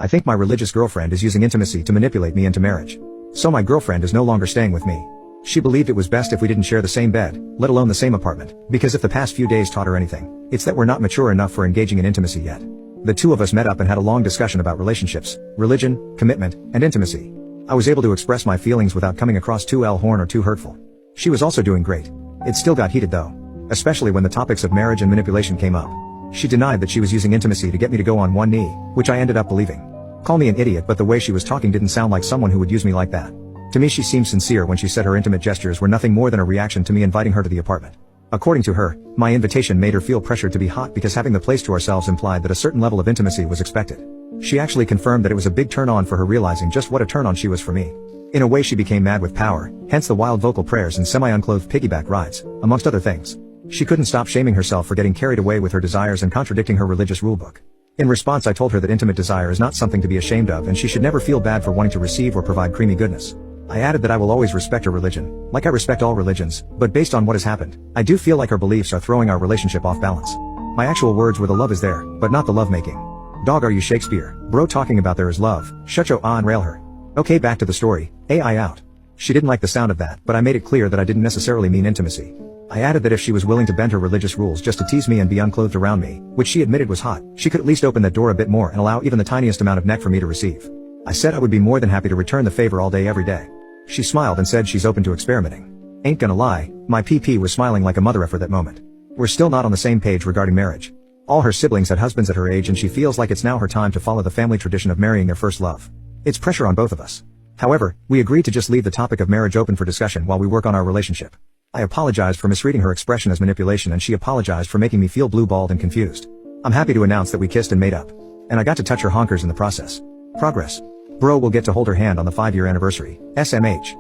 I think my religious girlfriend is using intimacy to manipulate me into marriage. So my girlfriend is no longer staying with me. She believed it was best if we didn't share the same bed, let alone the same apartment, because if the past few days taught her anything, it's that we're not mature enough for engaging in intimacy yet. The two of us met up and had a long discussion about relationships, religion, commitment, and intimacy. I was able to express my feelings without coming across too horn or too hurtful. She was also doing great. It still got heated though. Especially when the topics of marriage and manipulation came up. She denied that she was using intimacy to get me to go on one knee, which I ended up believing. Call me an idiot, but the way she was talking didn't sound like someone who would use me like that. To me she seemed sincere when she said her intimate gestures were nothing more than a reaction to me inviting her to the apartment. According to her, my invitation made her feel pressured to be hot because having the place to ourselves implied that a certain level of intimacy was expected. She actually confirmed that it was a big turn on for her, realizing just what a turn on she was for me. In a way she became mad with power, hence the wild vocal prayers and semi-unclothed piggyback rides, amongst other things. She couldn't stop shaming herself for getting carried away with her desires and contradicting her religious rulebook. In response I told her that intimate desire is not something to be ashamed of and she should never feel bad for wanting to receive or provide creamy goodness. I added that I will always respect her religion, like I respect all religions, but based on what has happened, I do feel like her beliefs are throwing our relationship off balance. My actual words were the love is there, but not the love making. Dog, are you Shakespeare? Bro talking about there is love, shut your and rail her. Okay, back to the story, AI out. She didn't like the sound of that, but I made it clear that I didn't necessarily mean intimacy. I added that if she was willing to bend her religious rules just to tease me and be unclothed around me, which she admitted was hot, she could at least open that door a bit more and allow even the tiniest amount of neck for me to receive. I said I would be more than happy to return the favor all day every day. She smiled and said she's open to experimenting. Ain't gonna lie, my PP was smiling like a mother effer that moment. We're still not on the same page regarding marriage. All her siblings had husbands at her age and she feels like it's now her time to follow the family tradition of marrying their first love. It's pressure on both of us. However, we agreed to just leave the topic of marriage open for discussion while we work on our relationship. I apologized for misreading her expression as manipulation and she apologized for making me feel blue-balled and confused. I'm happy to announce that we kissed and made up. And I got to touch her honkers in the process. Progress. Bro will get to hold her hand on the 5-year anniversary. SMH.